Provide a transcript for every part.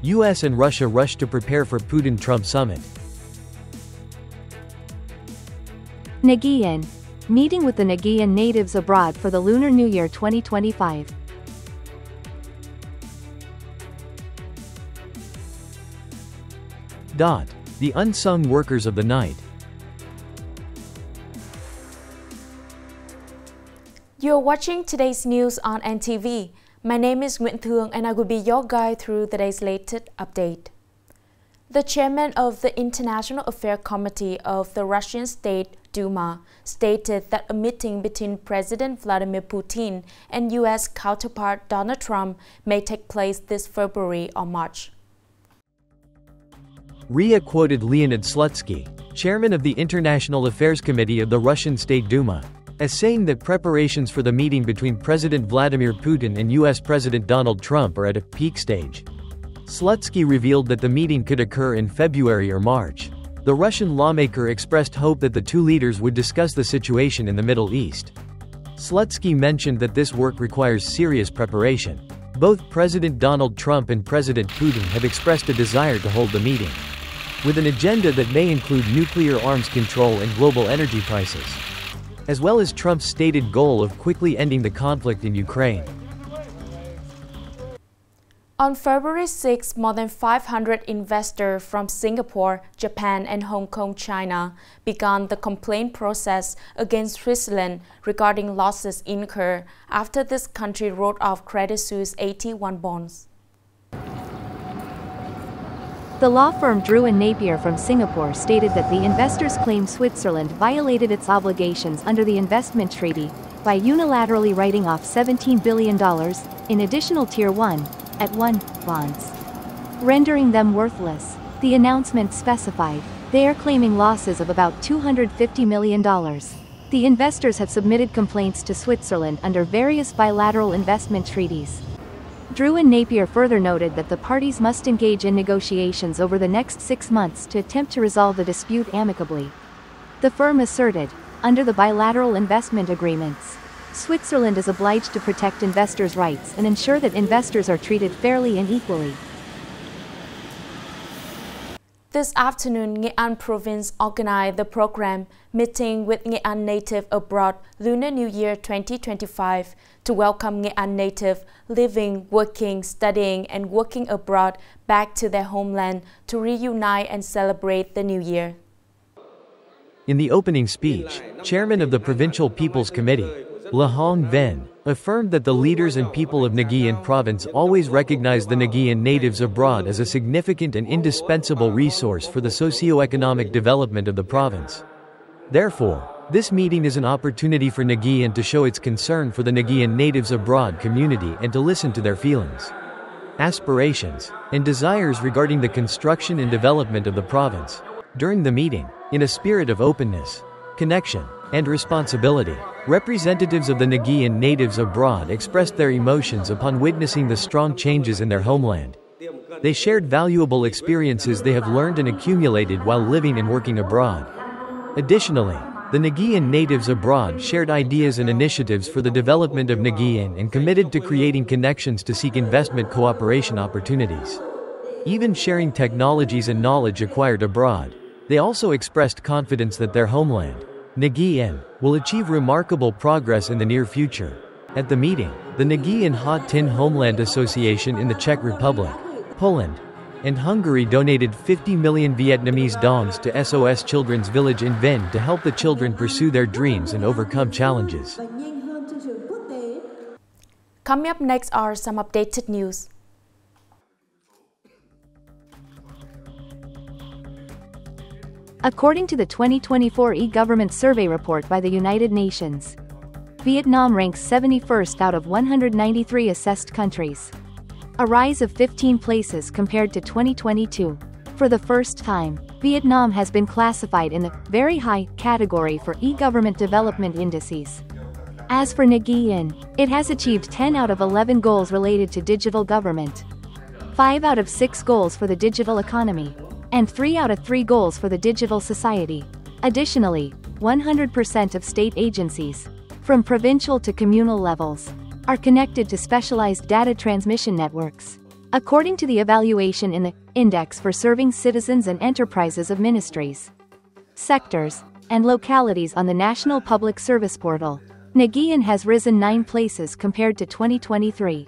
US and Russia rush to prepare for Putin-Trump summit. Nghệ An. Meeting with the Nghệ An natives abroad for the Lunar New Year 2025. The unsung workers of the night. You're watching today's news on NTV. My name is Nguyễn Thị Minh Khai and I will be your guide through today's latest update. The chairman of the International Affairs Committee of the Russian State Duma stated that a meeting between President Vladimir Putin and US counterpart Donald Trump may take place this February or March. RIA quoted Leonid Slutsky, chairman of the International Affairs Committee of the Russian State Duma, as saying that preparations for the meeting between President Vladimir Putin and US President Donald Trump are at a peak stage. Slutsky revealed that the meeting could occur in February or March. The Russian lawmaker expressed hope that the two leaders would discuss the situation in the Middle East. Slutsky mentioned that this work requires serious preparation. Both President Donald Trump and President Putin have expressed a desire to hold the meeting, with an agenda that may include nuclear arms control and global energy prices, as well as Trump's stated goal of quickly ending the conflict in Ukraine. On February 6, more than 500 investors from Singapore, Japan, and Hong Kong, China began the complaint process against Switzerland regarding losses incurred after this country wrote off Credit Suisse AT1 bonds. The law firm Drew & Napier from Singapore stated that the investors claimed Switzerland violated its obligations under the investment treaty by unilaterally writing off $17 billion in additional Tier 1 at 1 bonds, rendering them worthless. The announcement specified they are claiming losses of about $250 million. The investors have submitted complaints to Switzerland under various bilateral investment treaties. Drew & Napier further noted that the parties must engage in negotiations over the next 6 months to attempt to resolve the dispute amicably. The firm asserted, under the bilateral investment agreements, Switzerland is obliged to protect investors' rights and ensure that investors are treated fairly and equally. This afternoon, Nghệ An province organized the program Meeting with Nghệ An Native Abroad Lunar New Year 2025 to welcome Nghệ An native living, working, studying, and working abroad back to their homeland to reunite and celebrate the new year. In the opening speech, Chairman of the Provincial People's Committee, Vinh, affirmed that the leaders and people of Nghệ An province always recognize the Nghệ An natives abroad as a significant and indispensable resource for the socio-economic development of the province. Therefore, this meeting is an opportunity for Nghệ An to show its concern for the Nghệ An natives abroad community and to listen to their feelings, aspirations, and desires regarding the construction and development of the province. During the meeting, in a spirit of openness, connection, and responsibility, representatives of the Nghệ An natives abroad expressed their emotions upon witnessing the strong changes in their homeland. They shared valuable experiences they have learned and accumulated while living and working abroad. Additionally, the Nghệ An natives abroad shared ideas and initiatives for the development of Nghệ An and committed to creating connections to seek investment cooperation opportunities. Even sharing technologies and knowledge acquired abroad, they also expressed confidence that their homeland, Nghệ An, will achieve remarkable progress in the near future. At the meeting, the Nghệ An Hot Tin Homeland Association in the Czech Republic, Poland, and Hungary donated 50 million Vietnamese dongs to SOS Children's Village in Vinh to help the children pursue their dreams and overcome challenges. Coming up next are some updated news. According to the 2024 e-government survey report by the United Nations, Vietnam ranks 71st out of 193 assessed countries, a rise of 15 places compared to 2022. For the first time, Vietnam has been classified in the very high category for e-government development indices. As for Nghệ An, it has achieved 10 out of 11 goals related to digital government, 5 out of 6 goals for the digital economy, and 3 out of 3 goals for the digital society. Additionally, 100% of state agencies, from provincial to communal levels, are connected to specialized data transmission networks. according to the evaluation in the Index for Serving Citizens and Enterprises of Ministries, Sectors, and Localities on the National Public Service Portal. Nghệ An has risen 9 places compared to 2023.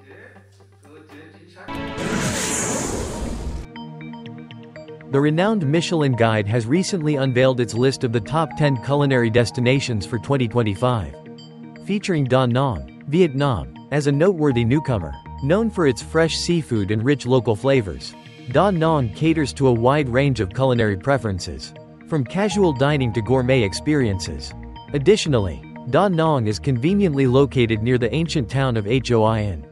The renowned Michelin Guide has recently unveiled its list of the top 10 culinary destinations for 2025, featuring Da Nang, Vietnam, as a noteworthy newcomer. Known for its fresh seafood and rich local flavors, Da Nang caters to a wide range of culinary preferences, from casual dining to gourmet experiences. Additionally, Da Nang is conveniently located near the ancient town of Hoin,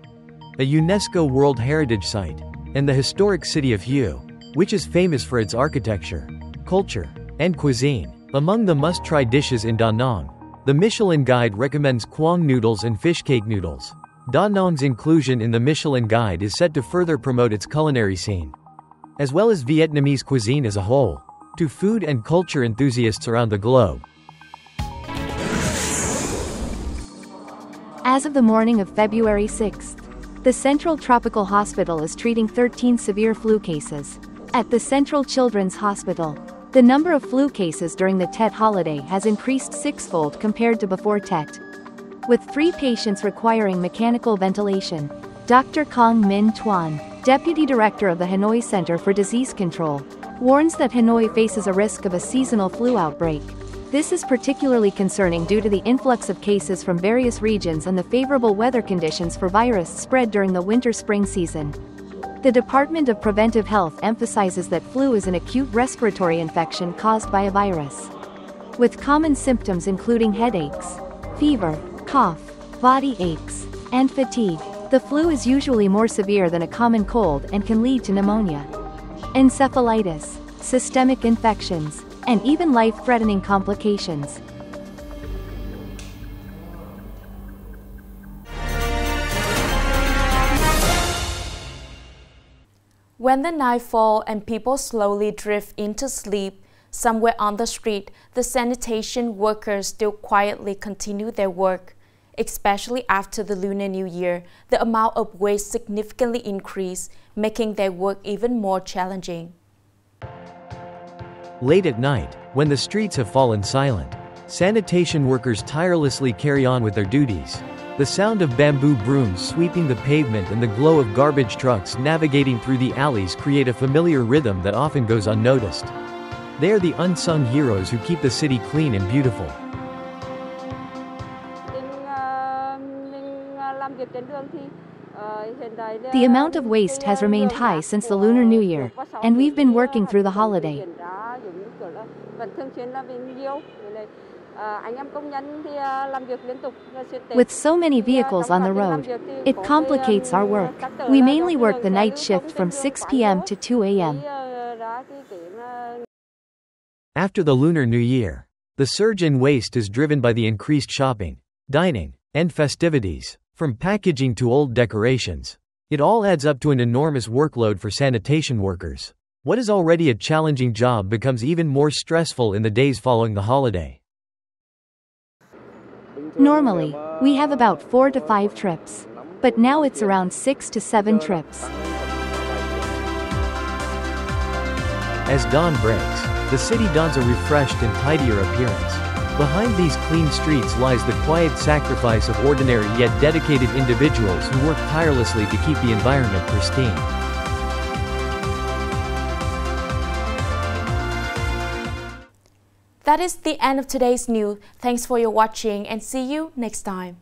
a UNESCO World Heritage Site, and the historic city of Hue, which is famous for its architecture, culture, and cuisine. Among the must-try dishes in Da Nang, the Michelin Guide recommends Quang noodles and fish cake noodles. Da Nang's inclusion in the Michelin Guide is set to further promote its culinary scene, as well as Vietnamese cuisine as a whole, to food and culture enthusiasts around the globe. As of the morning of February 6th, the Central Tropical Hospital is treating 13 severe flu cases. At the Central Children's Hospital, the number of flu cases during the Tet holiday has increased 6-fold compared to before Tet, with 3 patients requiring mechanical ventilation. Dr. Kong Min Tuan, Deputy Director of the Hanoi Center for Disease Control, warns that Hanoi faces a risk of a seasonal flu outbreak. This is particularly concerning due to the influx of cases from various regions and the favorable weather conditions for virus spread during the winter-spring season. The Department of Preventive Health emphasizes that flu is an acute respiratory infection caused by a virus, with common symptoms including headaches, fever, cough, body aches, and fatigue. The flu is usually more severe than a common cold and can lead to pneumonia, encephalitis, systemic infections, and even life-threatening complications. When the night falls and people slowly drift into sleep, somewhere on the street, the sanitation workers still quietly continue their work. Especially after the Lunar New Year, the amount of waste significantly increased, making their work even more challenging. Late at night, when the streets have fallen silent, sanitation workers tirelessly carry on with their duties. The sound of bamboo brooms sweeping the pavement and the glow of garbage trucks navigating through the alleys create a familiar rhythm that often goes unnoticed. They are the unsung heroes who keep the city clean and beautiful. The amount of waste has remained high since the Lunar New Year, and we've been working through the holiday. With so many vehicles on the road, it complicates our work. We mainly work the night shift from 6 p.m. to 2 a.m. After the Lunar New Year, the surge in waste is driven by the increased shopping, dining, and festivities. From packaging to old decorations, it all adds up to an enormous workload for sanitation workers. What is already a challenging job becomes even more stressful in the days following the holiday. Normally, we have about 4 to 5 trips, but now it's around 6 to 7 trips. As dawn breaks, the city dons a refreshed and tidier appearance. Behind these clean streets lies the quiet sacrifice of ordinary yet dedicated individuals who work tirelessly to keep the environment pristine. That is the end of today's news. Thanks for your watching and see you next time.